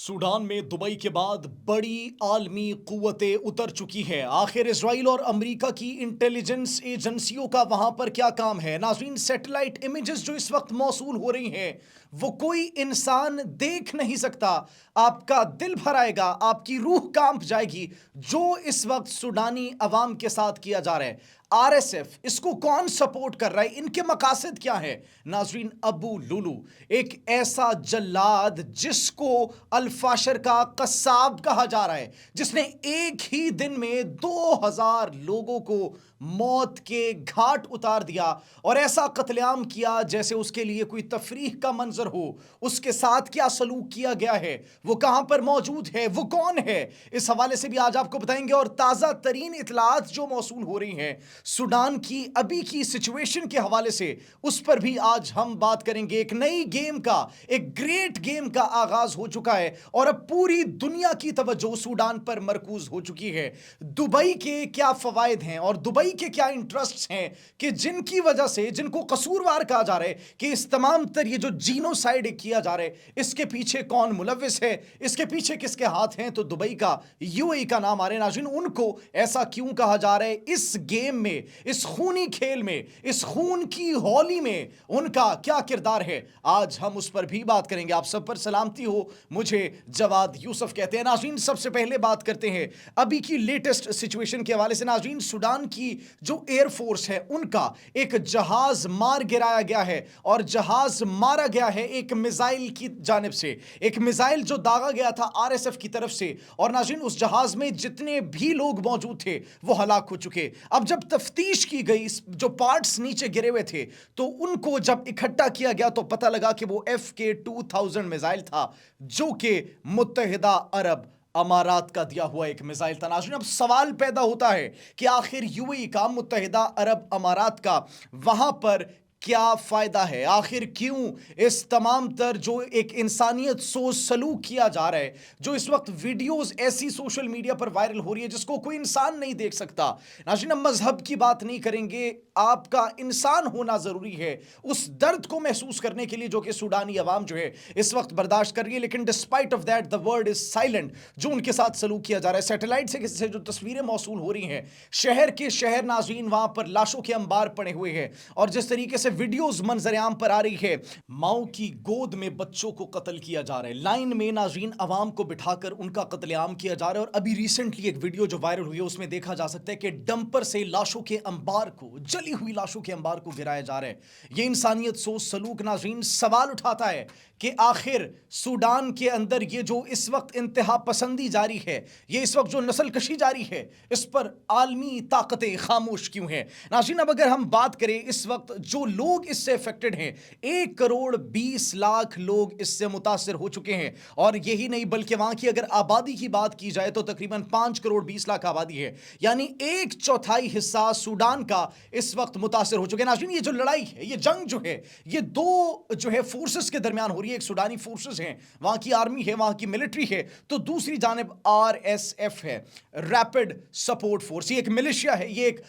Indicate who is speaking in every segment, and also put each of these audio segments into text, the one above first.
Speaker 1: Sudan میں Dubai کے بعد بڑی عالمی قوتیں اتر چکی ہیں۔ آخر اسرائیل اور امریکہ کی انٹیلیجنس ایجنسیوں کا وہاں پر کیا کام ہے؟ ناظرین، سیٹلائٹ امیجز جو اس وقت موصول ہو رہی ہیں وہ کوئی انسان دیکھ نہیں سکتا۔ آپ کا دل بھر آئے گا، آپ کی روح کانپ جائے گی جو اس وقت سوڈانی عوام کے ساتھ کیا جا رہا ہے۔ آر ایس ایف اس کو کون سپورٹ کر رہا ہے؟ ان کے مقاصد کیا ہے؟ ناظرین، ابو لولو ایک ایسا جلاد جس کو الفاشر کا قصاب کہا جا رہا ہے، جس نے ایک ہی دن میں 2000 لوگوں کو موت کے گھاٹ اتار دیا اور ایسا قتل عام کیا جیسے اس کے لیے کوئی تفریح کا منظر ہو۔ اس کے ساتھ کیا سلوک کیا گیا ہے، وہ کہاں پر موجود ہے، وہ کون ہے، اس حوالے سے بھی آج آپ کو بتائیں گے۔ اور تازہ ترین اطلاعات جو موصول ہو رہی ہیں سوڈان کی ابھی کی سچویشن کے حوالے سے، اس پر بھی آج ہم بات کریں گے۔ ایک نئی گیم کا، ایک گریٹ گیم کا آغاز ہو چکا ہے اور اب پوری دنیا کی توجہ سوڈان پر مرکوز ہو چکی ہے۔ دبئی کے کیا فوائد ہیں اور دبئی کے کیا انٹرسٹس ہیں کہ جن کی وجہ سے، جن کو قصوروار کہا جا رہا ہے کہ اس تمام تر یہ جو جینوسائیڈ کیا جا رہا ہے اس کے پیچھے کون ملوث ہے، اس کے پیچھے کس کے ہاتھ ہیں؟ تو دبئی کا، یو اے ای کا نام آ رہے ہیں۔ ناظرین، ان کو ایسا کیوں کہا جا رہا ہے؟ اس گیم میں، اس خونی کھیل میں، اس خون کی ہولی میں ان کا کیا کردار ہے؟ آج ہم اس پر بھی بات کریں گے۔ آپ سب پر سلامتی ہو، مجھے جواد یوسف کہتے ہیں۔ ناظرین، سب سے پہلے بات کرتے ہیں ابھی کی لیٹسٹ سچویشن کے حوالے سے۔ ناظرین، سوڈان کی جو ایئر فورس ہے ان کا ایک جہاز مار گرایا گیا ہے، اور جہاز مارا گیا ہے ایک میزائل کی جانب سے، ایک میزائل جو داغا گیا تھا آر ایس ایف کی طرف سے۔ اور ناظرین، اس جہاز میں جتنے بھی لوگ موجود تھے وہ ہلاک ہو چکے۔ اب جب تفتیش کی گئی، جو پارٹس نیچے گرے ہوئے تھے تو ان کو جب اکٹھا کیا گیا تو پتہ لگا کہ وہ FK-2000 میزائل تھا جو کہ متحدہ عرب امارات کا دیا ہوا ایک میزائل تھا۔ ناظرین، اب سوال پیدا ہوتا ہے کہ آخر یو اے ای کا، متحدہ عرب امارات کا وہاں پر کیا فائدہ ہے؟ آخر کیوں اس تمام تر جو ایک انسانیت سوز سلوک کیا جا رہا ہے، جو اس وقت ویڈیوز ایسی سوشل میڈیا پر وائرل ہو رہی ہے جس کو کوئی انسان نہیں دیکھ سکتا؟ ناظرین، ہم مذہب کی بات نہیں کریں گے، آپ کا انسان ہونا ضروری ہے اس درد کو محسوس کرنے کے لیے جو کہ سوڈانی عوام جو ہے اس وقت برداشت کر رہی ہے۔ لیکن despite of that the world is silent، جو ان کے ساتھ سلوک کیا جا رہا ہے۔ سیٹلائٹ سے جو تصویریں موصول ہو رہی ہیں شہر کے شہر، ناظرین، وہاں پر لاشوں کے انبار پڑے ہوئے ہیں، اور جس طریقے سے ویڈیوز منظر عام پر آ رہی ہے، ماؤں کی گود میں بچوں کو قتل کیا جا رہا ہے، لائن میں ناظرین عوام کو بٹھا کر ان کا قتل عام کیا جا رہا ہے۔ اور ابھی ریسنٹلی ایک ویڈیو جو وائرل ہوئی ہے اس میں دیکھا جا سکتا ہے کہ ڈمپر سے لاشوں کے انبار کو، جلی ہوئی لاشوں کے انبار کو گرایا جا رہا ہے۔ یہ انسانیت سوز سلوک ناظرین سوال اٹھاتا ہے کہ آخر سوڈان کے اندر یہ جو اس وقت انتہا پسندی جاری ہے، یہ اس وقت جو نسل کشی جاری ہے، اس پر عالمی طاقتیں خاموش کیوں ہیں؟ ناظرین، اب اگر ہم بات کریں اس وقت جو لوگ اس سے افیکٹڈ ہیں، 1,20,00,000 لوگ اس سے متاثر ہو چکے ہیں، اور یہی نہیں بلکہ وہاں کی اگر آبادی کی بات کی جائے تو تقریباً 5,20,00,000 آبادی ہے، یعنی 1/4 حصہ سوڈان کا اس وقت متاثر ہو چکے ہیں۔ ناظرین، یہ جو لڑائی ہے، یہ جنگ جو ہے، یہ دو جو ہے فورسز کے درمیان ہو رہی ہے۔ ایک سوڈانی فورسز ہیں، وہاں کی آرمی ہے، وہاں کی ملٹری ہے، تو دوسری جانب RSF ہے، ریپڈ سپورٹ فورس۔ یہ ایک ملیشیا ہے، یہ ایک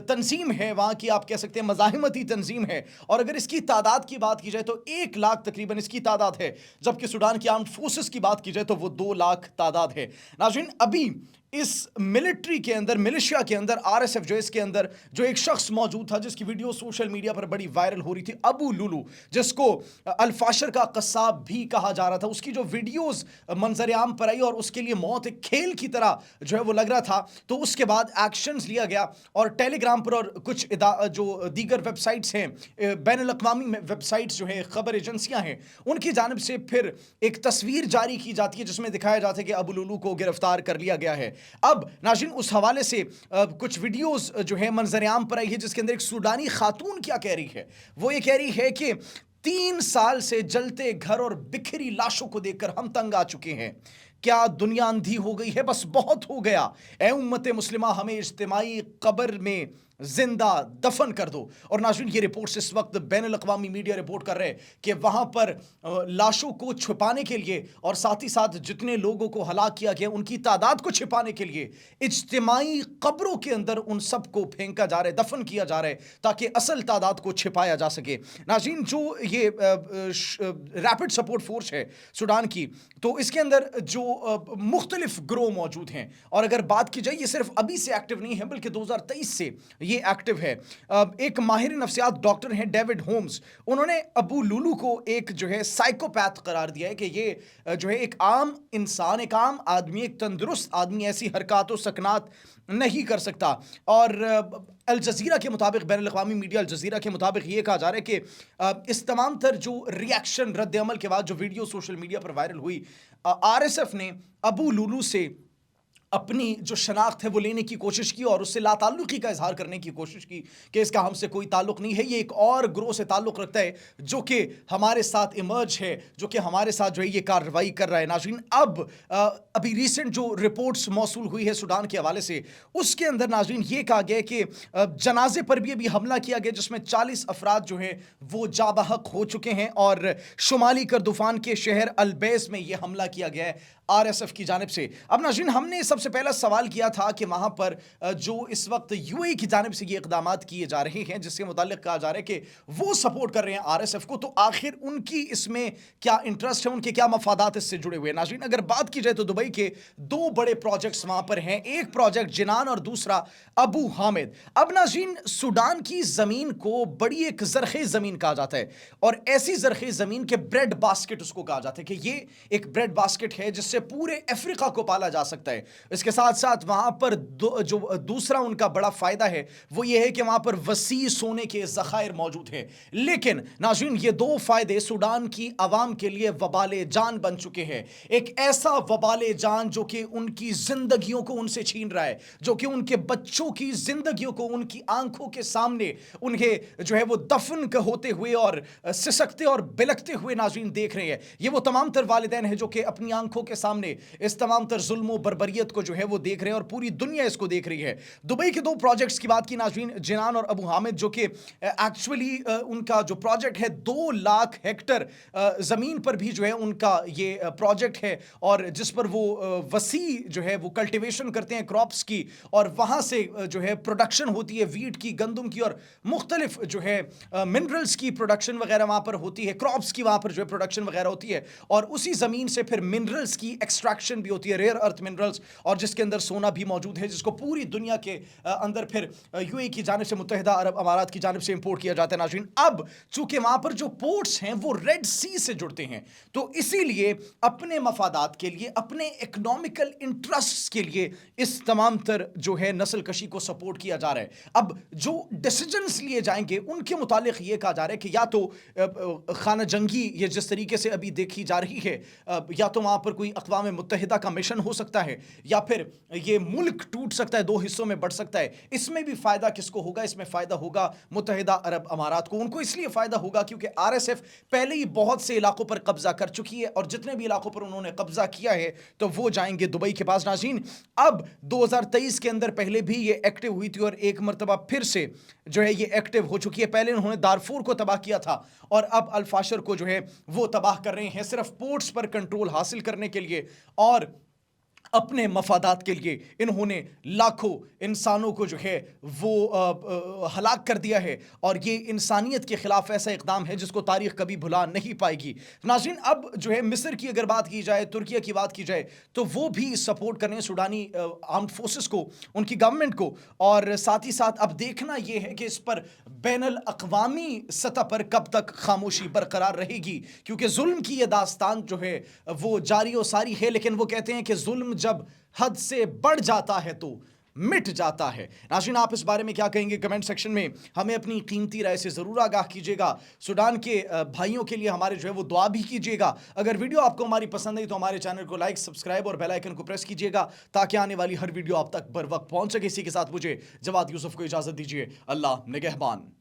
Speaker 1: تنظیم ہے، وہاں کی آپ کہہ سکتے ہیں مزاحمتی تنظیم ہے، اور اگر اس کی تعداد کی بات کی جائے تو 1,00,000 تقریباً اس کی تعداد ہے، جبکہ سوڈان کی آرمڈ فورسز کی بات کی جائے تو وہ 2,00,000 تعداد ہے۔ ناظرین، ابھی اس ملٹری کے اندر، ملیشیا کے اندر، RSF جو اس کے اندر جو ایک شخص موجود تھا جس کی ویڈیو سوشل میڈیا پر بڑی وائرل ہو رہی تھی، ابو لولو، جس کو الفاشر کا قصاب بھی کہا جا رہا تھا، اس کی جو ویڈیوز منظر عام پر آئی اور اس کے لیے موت ایک کھیل کی طرح جو ہے وہ لگ رہا تھا، تو اس کے بعد ایکشنز لیا گیا اور ٹیلی گرام پر اور کچھ جو دیگر ویب سائٹس ہیں، بین الاقوامی ویب سائٹس جو ہیں، خبر ایجنسیاں ہیں، ان کی جانب سے پھر ایک تصویر جاری کی جاتی ہے جس میں دکھایا جاتا ہے کہ ابو لولو کو گرفتار کر لیا گیا ہے۔ اب ناظرین، اس حوالے سے کچھ ویڈیوز جو ہے منظر عام پر آئی ہے جس کے اندر ایک سوڈانی خاتون کیا کہہ رہی ہے، وہ یہ کہہ رہی ہے کہ 3 سال سے جلتے گھر اور بکھری لاشوں کو دیکھ کر ہم تنگ آ چکے ہیں، کیا دنیا اندھی ہو گئی ہے؟ بس بہت ہو گیا، اے امت مسلمہ، ہمیں اجتماعی قبر میں जिंदा दफन कर दो। और नाज़रीन, ये रिपोर्ट्स इस वक्त बैनुल अक़वामी मीडिया रिपोर्ट कर रहे हैं कि वहाँ पर लाशों को छुपाने के लिए और साथ ही साथ जितने लोगों को हलाक किया गया उनकी तादाद को छिपाने के लिए इज्तिमाई कब्रों के अंदर उन सबको फेंका जा रहा है, दफन किया जा रहा है, ताकि असल तादाद को छिपाया जा सके। नाज़रीन, जो ये रैपिड सपोर्ट फोर्स है सूडान की, तो इसके अंदर जो मुख्तलिफ ग्रोह मौजूद हैं, और अगर बात की जाए ये सिर्फ अभी से एक्टिव नहीं है बल्कि 2023 से ये एक्टिव है। एक माहिर नफ्सियात डॉक्टर हैं डेविड होम्स, उन्होंने अबू लुलू को एक जो है साइकोपैथ करार दिया है कि ये जो है एक आम इंसान, एक आम आदमी, एक तंदुरुस्त आदमी ऐसी हरकत व सकनात नहीं कर सकता। और अल जज़ीरा के मुताबिक, बैनुल अक़वामी मीडिया अल जज़ीरा के मुताबिक ये कहा जा रहा है कि इस तमाम तर जो रिएक्शन रद्द अमल के बाद जो वीडियो सोशल मीडिया पर वायरल हुई, RSF ने अबू लुलू से अपनी जो शनाख्त है वो लेने की कोशिश की और उससे लाताल्लुकी का इजहार करने की कोशिश की कि इसका हमसे कोई ताल्लुक नहीं है, ये एक और ग्रोह से ताल्लुक रखता है जो कि हमारे साथ इमर्ज है, जो कि हमारे साथ जो है ये कार्रवाई कर रहा है। नाज़रीन, अब अभी रिसेंट जो रिपोर्ट्स मौसूल हुई है सूडान के हवाले से, उसके अंदर नाज़रीन ये कहा गया कि जनाजे पर भी अभी हमला किया गया जिसमें 40 अफराद जो हैं वो जाबहक हो चुके हैं और शुमाली करदुफान के शहर अलबैस में ये हमला किया गया है RSF की जानिब से। अब नाज़रीन, हमने सबसे पहला सवाल किया था कि वहाँ पर जो इस वक्त UAE की जानिब से ये इक़दामात किए जा रहे हैं जिसके मुताल्लिक़ कहा जा रहा है कि वो सपोर्ट कर रहे हैं RSF को, तो आखिर उनकी इसमें क्या इंटरेस्ट है, उनके क्या मफादात इससे जुड़े हुए हैं। नाज़रीन, अगर बात की जाए तो दुबई के दो बड़े प्रोजेक्ट्स वहाँ पर हैं, एक प्रोजेक्ट जिनान और दूसरा अबू हामिद। अब नाज़रीन, सूडान की ज़मीन को बड़ी एक ज़रख़ेज़ ज़मीन कहा जाता है और ऐसी ज़रख़ेज़ ज़मीन के ब्रेड बास्केट उसको कहा जाता है कि ये एक ब्रेड बास्केट है जिससे पूरे अफ्रीका को पाला जा सकता है। इसके साथ साथ वहां पर जो दूसरा उनका बड़ा फायदा है वो ये है कि वहां पर वसी सोने के ज़खायर मौजूद हैं। लेकिन नाज़रीन, ये दो फायदे सूडान की आवाम के लिए वबाले जान बन चुके हैं। एक ऐसा वबाले जान जो कि उनकी जिंदगियों को उनसे छीन रहा है, जो कि उनके बच्चों की जिंदगियों को उनकी आंखों के सामने उन्हें जो है वो दफन होते हुए और सिसकते और बिलकते हुए नाज़रीन देख रहे हैं। ये वो तमाम तर वालिदैन हैं जो कि अपनी आंखों के सामने इस तमाम तर जुल्म बर्बरियत को जो है वो देख रहे हैं और पूरी दुनिया इसको देख रही है। दुबई के दो प्रोजेक्ट्स की बात की नाज़रीन, जिनान और अबू हामिद, जो कि एक्चुअली उनका जो प्रोजेक्ट है 2 लाख हेक्टर ज़मीन पर भी जो है उनका ये प्रोजेक्ट है और जिस पर वो वसी जो है वो कल्टिवेशन करते हैं क्रॉप्स की और वहाँ से जो है प्रोडक्शन होती है वीट की, गंदम की और मुख्तलिफ जो है मिनरल्स की प्रोडक्शन वगैरह वहाँ पर होती है, क्रॉप्स की वहाँ पर जो है प्रोडक्शन वगैरह होती है और उसी ज़मीन से फिर मिनरल्स की एक्सट्रैक्शन भी होती है, रेयर अर्थ मिनरल्स, और जिसके अंदर सोना भी मौजूद है जिसको पूरी दुनिया के अंदर फिर UAE की जानिब से, मुत्तहिदा अरब अमारात की जानिब से इंपोर्ट किया जाता है। नाज़रीन, अब चूंकि वहाँ पर जो पोर्ट्स हैं वो रेड सी से जुड़ते हैं तो इसीलिए अपने मफादात के लिए, अपने इकोनॉमिकल इंटरेस्ट्स के लिए इस तमाम तर जो है नस्ल कशी को सपोर्ट किया जा रहा है। अब जो डिसीजंस लिए जाएंगे उनके मुतालिक ये कहा जा रहा है कि या तो खाना जंगी ये जिस तरीके से अभी देखी जा रही है, या तो वहाँ पर कोई अक़वाम मुत्तहिदा का मिशन हो सकता है या फिर ये मुल्क टूट सकता है, 2 हिस्सों में बढ़ सकता है। इसमें भी फ़ायदा किसको होगा? इसमें फ़ायदा होगा मुत्तहिदा अरब अमारात को। उनको इसलिए फ़ायदा होगा क्योंकि RSF पहले ही बहुत से इलाकों पर कब्ज़ा कर चुकी है और जितने भी इलाकों पर उन्होंने कब्ज़ा किया है तो वो जाएंगे दुबई के पास। नाज़रीन, अब 2023 के अंदर पहले भी ये एक्टिव हुई थी और एक मरतबा फिर से जो है ये एक्टिव हो चुकी है। पहले उन्होंने दारफूर को तबाह किया था और अब अल-फाशर को जो है वो तबाह कर रहे हैं सिर्फ पोर्ट्स पर कंट्रोल हासिल करने के लिए और अपने मफादात के लिए। इन्होंने लाखों इंसानों को जो है वो हलाक कर दिया है और ये इंसानियत के ख़िलाफ़ ऐसा इक़दाम है जिसको तारीख़ कभी भुला नहीं पाएगी। नाज़रीन, अब जो है मिस्र की अगर बात की जाए, तुर्किया की बात की जाए तो वो भी सपोर्ट कर रहे हैं सूडानी आर्म्ड फोर्सेस को, उनकी गवर्नमेंट को, और साथ ही साथ अब देखना ये है कि इस पर बैनुल अक़वामी सतह पर कब तक खामोशी बरकरार रहेगी क्योंकि जुल्म की ये दास्तान जो है वो जारी और सारी है। लेकिन वो कहते हैं कि जुल्म जब हद से बढ़ जाता है तो मिट जाता है। नाज़रीन, आप इस बारे में क्या कहेंगे? कमेंट सेक्शन में हमें अपनी कीमती राय से ज़रूर आगाह कीजिएगा। सूडान के भाइयों के लिए हमारे जो है वो दुआ भी कीजिएगा। अगर वीडियो आपको हमारी पसंद आई तो हमारे चैनल को लाइक, सब्सक्राइब और बेल आइकन को प्रेस कीजिएगा ताकि आने वाली हर वीडियो आप तक बर वक्त पहुंच सके। इसी के साथ मुझे जवाद यूसुफ को इजाज़त दीजिए। अल्लाह निगहबान।